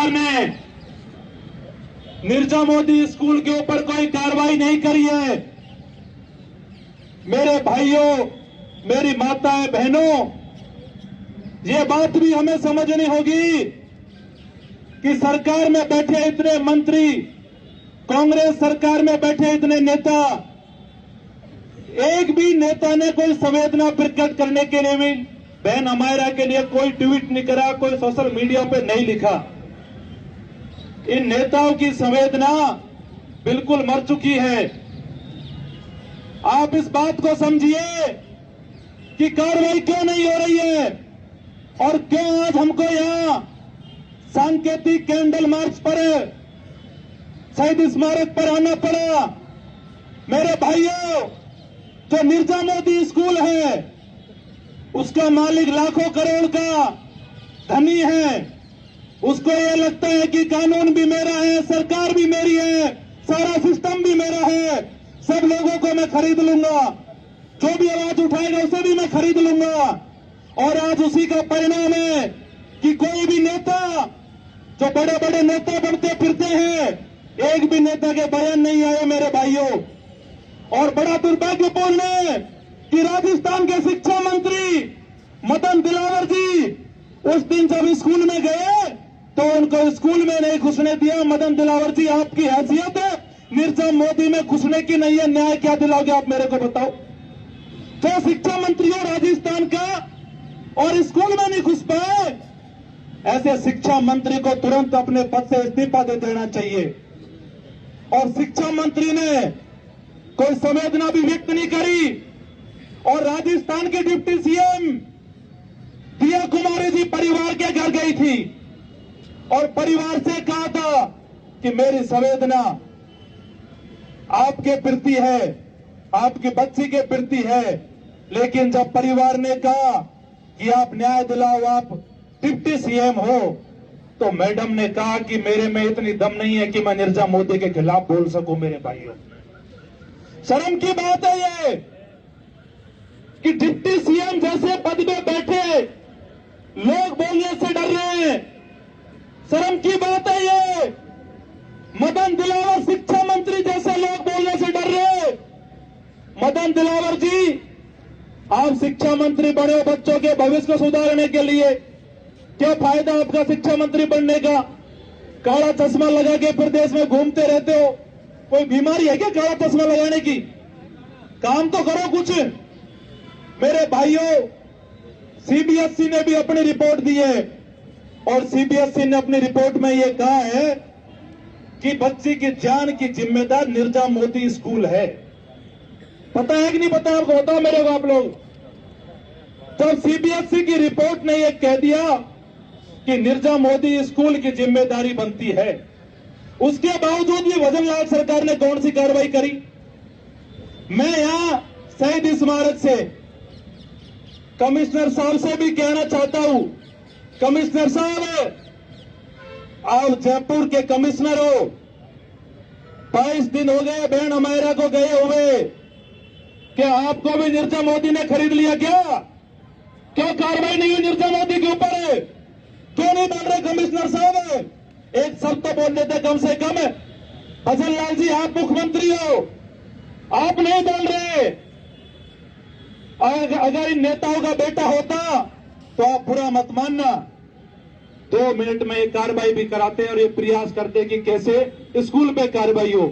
सरकार ने निर्जा मोदी स्कूल के ऊपर कोई कार्रवाई नहीं करी है। मेरे भाइयों, मेरी माताएं, बहनों, ये बात भी हमें समझनी होगी कि सरकार में बैठे इतने मंत्री, कांग्रेस सरकार में बैठे इतने नेता, एक भी नेता ने कोई संवेदना प्रकट करने के लिए भी बहन अमायरा के लिए कोई ट्वीट नहीं करा, कोई सोशल मीडिया पे नहीं लिखा। इन नेताओं की संवेदना बिल्कुल मर चुकी है। आप इस बात को समझिए कि कार्रवाई क्यों नहीं हो रही है और क्यों आज हमको यहां सांकेतिक कैंडल मार्च पर, शहीद स्मारक पर आना पड़ा। मेरे भाइयों, जो निर्जा मोदी स्कूल है उसका मालिक लाखों करोड़ का धनी है। उसको ये लगता है कि कानून भी मेरा है, सरकार भी मेरी है, सारा सिस्टम भी मेरा है, सब लोगों को मैं खरीद लूंगा, जो भी आवाज उठाएगा उसे भी मैं खरीद लूंगा। और आज उसी का परिणाम है कि कोई भी नेता, जो बड़े बड़े नेता बनते फिरते हैं, एक भी नेता के बयान नहीं आए मेरे भाइयों। और बड़ा दुर्भाग्यपूर्ण है कि राजस्थान के शिक्षा मंत्री मदन दिलावर जी उस दिन जब स्कूल में गए तो उनको स्कूल में नहीं घुसने दिया। मदन दिलावर जी, आपकी हैसियत है निर्जा मोदी में घुसने की नहीं है, न्याय क्या दिलाओगे आप मेरे को बताओ। जो शिक्षा मंत्री है राजस्थान का और स्कूल में नहीं घुस पाए, ऐसे शिक्षा मंत्री को तुरंत अपने पद से इस्तीफा दे देना चाहिए। और शिक्षा मंत्री ने कोई संवेदना भी व्यक्त नहीं करी। और राजस्थान के डिप्टी सीएम दिया कुमारी जी परिवार के घर गई थी और परिवार से कहा था कि मेरी संवेदना आपके प्रति है, आपकी बच्ची के प्रति है। लेकिन जब परिवार ने कहा कि आप न्याय दिलाओ, आप डिप्टी सीएम हो, तो मैडम ने कहा कि मेरे में इतनी दम नहीं है कि मैं निर्जा मोदी के खिलाफ बोल सकूं। मेरे भाइयों, शर्म की बात है ये कि डिप्टी सीएम जैसे पद में बैठे लोग बोलने से डर रहे हैं। शर्म की बात है ये। मदन दिलावर शिक्षा मंत्री जैसे लोग बोलने से डर रहे। मदन दिलावर जी, आप शिक्षा मंत्री बने हो बच्चों के भविष्य को सुधारने के लिए, क्या फायदा आपका शिक्षा मंत्री बनने का? काला चश्मा लगा के प्रदेश में घूमते रहते हो। कोई बीमारी है क्या काला चश्मा लगाने की? काम तो करो कुछ। मेरे भाइयों, सीबीएसई ने भी अपनी रिपोर्ट दी है और सीबीएसई ने अपनी रिपोर्ट में यह कहा है कि बच्ची की जान की जिम्मेदार निर्जा मोदी स्कूल है। पता है कि नहीं पता आपको? बताओ मेरे को आप लोग। जब सीबीएसई की रिपोर्ट ने यह कह दिया कि निर्जा मोदी स्कूल की जिम्मेदारी बनती है, उसके बावजूद ये भजनलाल सरकार ने कौन सी कार्रवाई करी? मैं यहां शहीद स्मारक से कमिश्नर साहब से भी कहना चाहता हूं, कमिश्नर साहब, आप जयपुर के कमिश्नर हो, 22 दिन हो गए बहन अमायरा को गए हुए, क्या आपको भी निर्जा मोदी ने खरीद लिया क्या? क्यों कार्रवाई नहीं हुई निर्जा मोदी के ऊपर? क्यों नहीं बोल रहे कमिश्नर साहब? एक शब्द तो बोल देते कम से कम। भजनलाल जी, आप मुख्यमंत्री हो, आप नहीं बोल रहे। अगर इन नेताओं का बेटा होता तो आप बुरा मत मानना, 2 मिनट में ये कार्रवाई भी कराते और ये प्रयास करते कि कैसे स्कूल पे कार्रवाई हो।